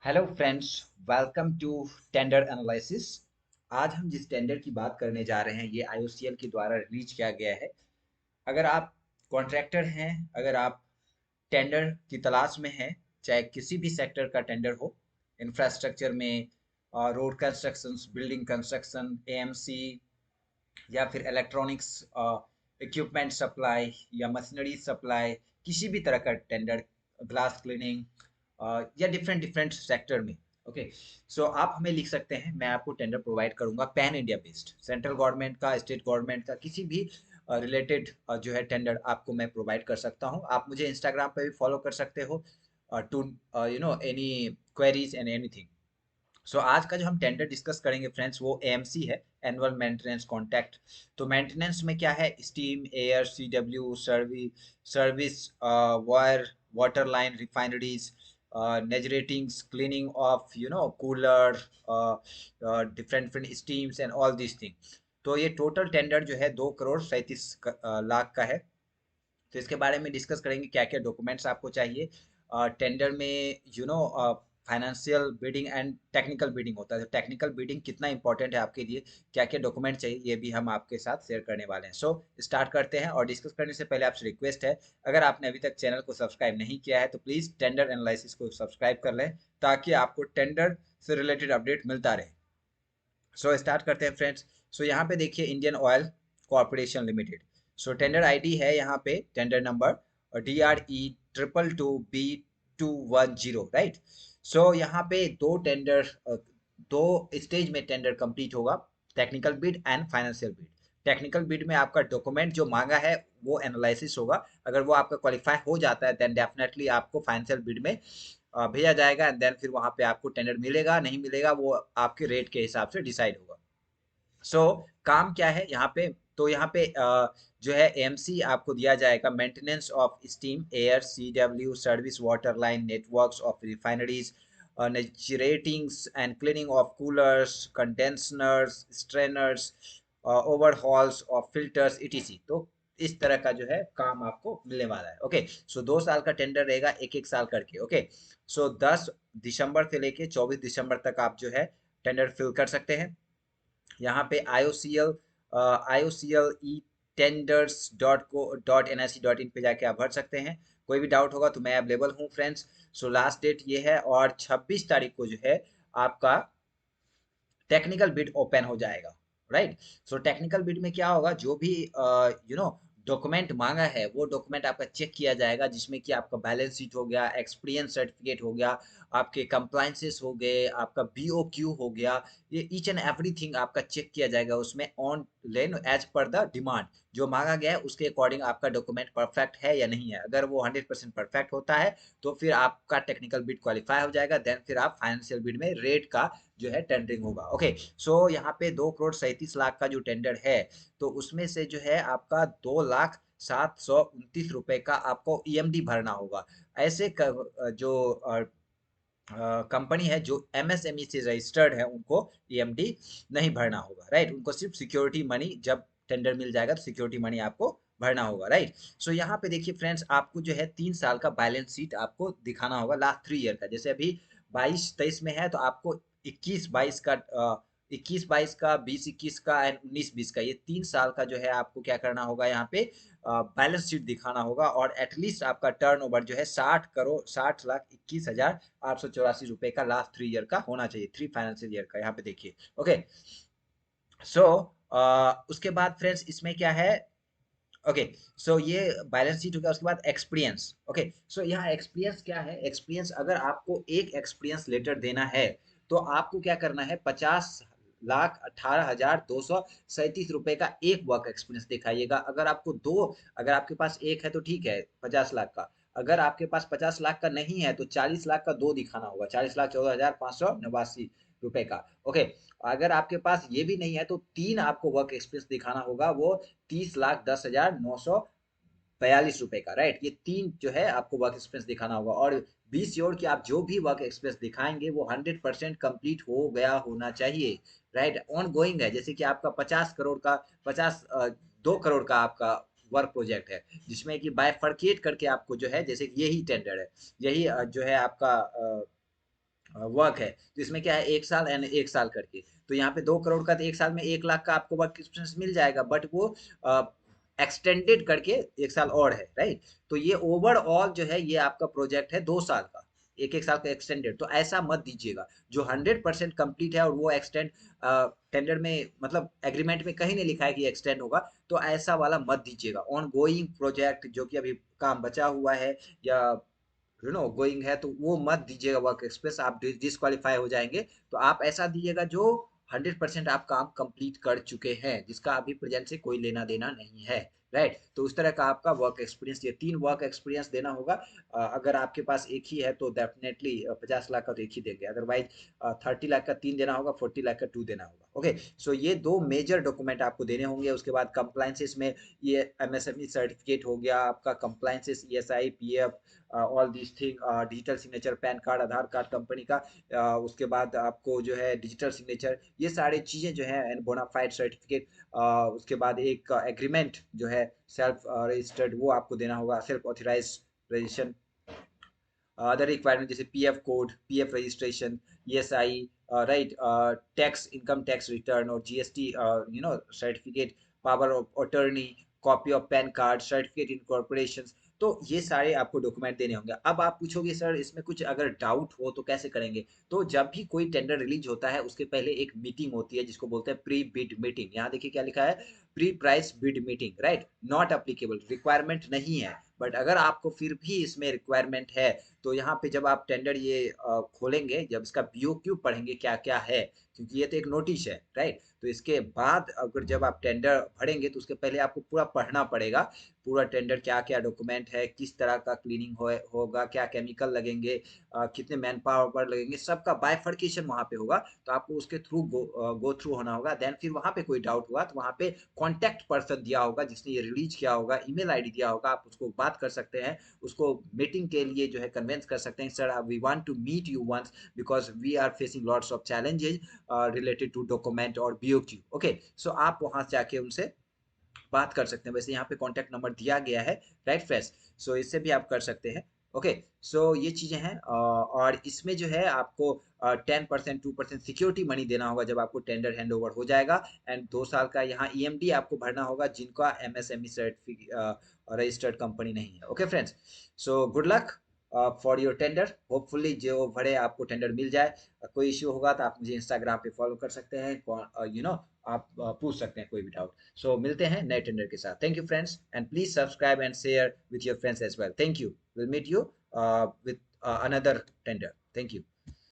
Hello friends, welcome to tender analysis. आज हम जिस टेंडर की बात करने जा रहे हैं ये आईओसीएल के द्वारा रिलीज किया गया है। अगर आप कॉन्ट्रैक्टर हैं, अगर आप टेंडर की तलाश में हैं, चाहे किसी भी सेक्टर का टेंडर हो, इंफ्रास्ट्रक्चर में, road construction, building construction, AMC या फिर इलेक्ट्रॉनिक्स इक्विपमेंट सप्लाई या मशीनरी सप्लाई, किसी भी तरह का टेंडर, ग्लास क्लीनिंग या डिफरेंट डिफरेंट सेक्टर में। ओके, सो आप हमें लिख सकते हैं, मैं आपको टेंडर प्रोवाइड करूंगा pan India based, central government का, स्टेट गवर्नमेंट का, किसी भी रिलेटेड जो है टेंडर आपको मैं प्रोवाइड कर सकता हूं। आप मुझे इंस्टाग्राम पे भी फॉलो कर सकते हो to any queries and anything. So आज का जो हम टेंडर डिस्कस करेंगे फ्रेंड्स, वो एएमसी है, एनुअल मेंटेनेंस कॉन्ट्रैक्ट। तो मेंटेनेंस में क्या है? Steam, air, CW, service, wire, water line, refineries, नेजरेटिंग्स, cleaning of cooler, different different steams and all this thing. तो ये टोटल टेंडर जो है 2 करोड़ 37 लाख का है। तो इसके बारे में डिस्कस करेंगे क्या क्या डॉक्यूमेंट्स आपको चाहिए। टेंडर में financial bidding and technical bidding होता है, तो टेक्निकल बिडिंग कितना इंपॉर्टेंट है आपके लिए, क्या क्या डॉक्यूमेंट चाहिए, ये भी हम आपके साथ शेयर करने वाले हैं। सो स्टार्ट करते हैं। और डिस्कस करने से पहले आपसे रिक्वेस्ट है, अगर आपने अभी तक चैनल को सब्सक्राइब नहीं किया है तो प्लीज़ टेंडर एनालिसिस को सब्सक्राइब कर लें, ताकि आपको टेंडर से रिलेटेड अपडेट मिलता रहे। सो स्टार्ट करते हैं फ्रेंड्स। सो यहाँ पे देखिए, इंडियन ऑयल कॉरपोरेशन लिमिटेड। सो टेंडर आईडी है यहाँ पे, टेंडर नंबर DRE22B210, राइट। सो यहाँ पे दो स्टेज में टेंडर कंप्लीट होगा, technical bid and financial bid. Technical bid में आपका डॉक्यूमेंट जो मांगा है वो एनालिसिस होगा। अगर वो आपका क्वालिफाई हो जाता है देन डेफिनेटली आपको फाइनेंशियल बिड में भेजा जाएगा, एंड देन फिर वहां पे आपको टेंडर मिलेगा नहीं मिलेगा वो आपके रेट के हिसाब से डिसाइड होगा। सो काम क्या है यहाँ पे? तो यहाँ पे जो है एमसी आपको दिया जाएगा, maintenance of steam, air, CW, service, water line, networks of refineries, ratings and cleaning of coolers, condensers, strainers, overhauls of filters, etc. तो इस तरह का जो है काम आपको मिलने वाला है। ओके, सो 2 साल का टेंडर रहेगा, एक एक साल करके। ओके, सो 10 दिसंबर से लेके 24 दिसंबर तक आप जो है टेंडर फिल कर सकते हैं। यहाँ पे आई ओ C L E tenders .co.nic.in पे जाके आप भर सकते हैं। कोई भी डाउट होगा तो मैं अवेलेबल हूँ फ्रेंड्स। सो लास्ट डेट ये है, और 26 तारीख को जो है आपका टेक्निकल बिड ओपन हो जाएगा, राइट। सो टेक्निकल बिड में क्या होगा, जो भी डॉक्यूमेंट मांगा है वो डॉक्यूमेंट आपका चेक किया जाएगा, जिसमें कि आपका बैलेंस शीट हो गया, एक्सपीरियंस सर्टिफिकेट हो गया, आपके कंप्लाइंसेस हो गए, आपका बीओक्यू हो गया। ये ईच एंड एवरीथिंग आपका चेक किया जाएगा उसमें, online as per the demand. जो मांगा गया है उसके अकॉर्डिंग आपका डॉक्यूमेंट परफेक्ट है या नहीं है। अगर वो 100% परफेक्ट होता है तो फिर आपका टेक्निकल बिड क्वालिफाई हो जाएगा, देन फिर आप फाइनेंशियल बिड में रेट का जो है टेंडरिंग होगा। ओके, सो यहाँ पे 2 करोड़ 37 लाख का जो टेंडर है, तो उसमें से जो है आपका 2,0729 रुपए का आपको ईएमडी भरना होगा। ऐसे जो कंपनी है जो एमएसएमई से रजिस्टर्ड है, उनको ईएमडी नहीं भरना होगा, राइट। उनको सिर्फ सिक्योरिटी मनी, जब टेंडर मिल जाएगा तो सिक्योरिटी मनी आपको भरना होगा, राइट। सो यहाँ पे देखिए फ्रेंड्स, आपको जो है 3 साल का बैलेंस शीट आपको दिखाना होगा, लास्ट 3 ईयर का। जैसे अभी 22-23 में है तो आपको 21-22 का, 21-22 का, 20-21 का एंड 19-20 का, ये 3 साल का जो है आपको क्या करना होगा, यहाँ पे बैलेंस शीट दिखाना होगा। और एटलीस्ट आपका टर्नओवर जो है 60,60,21,884 रुपए का लास्ट 3 ईयर का होना चाहिए, 3 फाइनेंशियल ईयर का, यहाँ पे देखिए। ओके, सो उसके बाद फ्रेंड्स इसमें क्या है? ओके, सो ये बैलेंस शीट हो गया। उसके बाद एक्सपीरियंस। ओके, सो यहाँ एक्सपीरियंस क्या है? एक्सपीरियंस, अगर आपको एक एक्सपीरियंस लेटर देना है तो आपको क्या करना है, 50,18,237 रुपए का एक वर्क एक्सपीरियंस दिखाइएगा। अगर आपके पास एक है तो ठीक है, 50 लाख का। अगर आपके पास 50 लाख का नहीं है तो 40 लाख का दो दिखाना होगा, 40,14,589 रुपए का। ओके, अगर आपके पास ये भी नहीं है तो तीन आपको वर्क एक्सपीरियंस दिखाना होगा, वो 30,10,942 रुपए का, राइट। ये तीन जो है आपको वर्क एक्सपीरियंस दिखाना होगा। और बी श्योर कि आप जो भी वर्क एक्सपीरियंस दिखाएंगे वो 100% कंप्लीट हो गया होना चाहिए, राइट। ऑन गोइंग है, जैसे कि आपका 50 करोड़ का, 2 करोड़ का आपका वर्क प्रोजेक्ट है, जिसमें कि बायफरकेट करके आपको जो है, जैसे कि यही टेंडर है, यही जो है आपका वर्क है, तो इसमें क्या है 1 साल एंड 1 साल करके, तो यहाँ पे 2 करोड़ का, तो 1 साल में 1 लाख का आपको वर्क एक्सपीरियंस मिल जाएगा, बट वो एक्सटेंडेड करके 1 साल और है, राइट। तो ये ओवरऑल जो है ये आपका प्रोजेक्ट है 2 साल का, एक एक साल का एक्सटेंडेड, तो ऐसा मत दीजिएगा। जो 100% कंप्लीट है और वो एक्सटेंड टेंडर में मतलब एग्रीमेंट में कहीं नहीं लिखा है कि एक्सटेंड होगा, तो ऐसा वाला मत दीजिएगा। ऑन गोइंग प्रोजेक्ट जो कि अभी काम बचा हुआ है या गोइंग है, तो वो मत दीजिएगा वर्क एक्सप्रेस, आप डिस्क्वालीफाई हो जाएंगे। तो आप ऐसा दीजिएगा जो 100% आप काम कंप्लीट कर चुके हैं, जिसका अभी प्रेजेंट से कोई लेना देना नहीं है, राइट। तो उस तरह का आपका वर्क एक्सपीरियंस, ये 3 वर्क एक्सपीरियंस देना होगा। अगर आपके पास एक ही है तो डेफिनेटली 50 लाख का तो एक ही देंगे, अदरवाइज 30 लाख का 3 देना होगा, 40 लाख का 2 देना होगा। ओके, सो ये 2 मेजर डॉक्यूमेंट आपको देने होंगे। उसके बाद कंप्लाइंसेस में ये एमएसएमई सर्टिफिकेट हो गया आपका, compliances ESI PF, all this thing, digital signature, pan card, Aadhaar card company का, उसके बाद आपको जो है डिजिटल सिग्नेचर, ये सारी चीज़ें जो है एंड बोनाफाइड सर्टिफिकेट, उसके बाद एक एग्रीमेंट जो है सेल्फ रजिस्टर्ड, वो आपको देना होगा, self authorise registration, other requirement जैसे PF code, PF registration, ESI, right, tax, income tax return और GST certificate, power of attorney, copy of PAN card, certificate in corporation. तो ये सारे आपको डॉक्यूमेंट देने होंगे। अब आप पूछोगे सर इसमें कुछ अगर डाउट हो तो कैसे करेंगे? तो जब भी कोई टेंडर रिलीज होता है उसके पहले एक मीटिंग होती है जिसको बोलते हैं प्री बिड मीटिंग। यहाँ देखिए क्या लिखा है, pre price bid meeting, right. Not applicable, requirement नहीं है, बट अगर आपको फिर भी इसमें रिक्वायरमेंट है तो यहाँ पे जब आप टेंडर ये खोलेंगे, जब इसका बीओक्यू पढ़ेंगे क्या क्या है, क्योंकि ये तो एक नोटिस है, राइट। तो इसके बाद अगर जब आप टेंडर भरेंगे तो उसके पहले आपको पूरा पढ़ना पड़ेगा, पूरा टेंडर क्या क्या डॉक्यूमेंट है, किस तरह का क्लीनिंग होगा, क्या केमिकल लगेंगे, कितने मैन पावर लगेंगे, सबका बाइफर्केशन वहाँ पे होगा। तो आपको उसके थ्रू गो थ्रू होना होगा। देन फिर वहाँ पे कोई डाउट हुआ तो वहाँ पे कॉन्टैक्ट पर्सन दिया होगा जिसने ये रिलीज किया होगा, ईमेल आईडी दिया होगा, आप उसको बात कर सकते हैं, उसको मीटिंग के लिए जो है कन्विंस कर सकते हैं, sir we want to meet you once because we are facing lots of challenges related to document और बीओक्यू। ओके, सो आप वहां जाके उनसे बात कर सकते हैं। वैसे यहाँ पे कॉन्टैक्ट नंबर दिया गया है, राइट फ्रेंड्स। सो इससे भी आप कर सकते हैं। ओके, सो ये चीज़ें हैं, और इसमें जो है आपको 10% 2% सिक्योरिटी मनी देना होगा जब आपको टेंडर हैंड ओवर हो जाएगा। एंड 2 साल का यहाँ ईएमडी आपको भरना होगा जिनका एमएसएमई सर्टिफिकेट रजिस्टर्ड कंपनी नहीं है। Okay friends, so good luck for your tender, hopefully जो भरे आपको टेंडर मिल जाए। कोई इश्यू होगा तो आप मुझे इंस्टाग्राम पे फॉलो कर सकते हैं, आप पूछ सकते हैं कोई भी डाउट। सो मिलते हैं नए टेंडर के साथ। Thank you friends, and please subscribe and share with your friends as well. Thank you, will meet you with another tender. Thank you.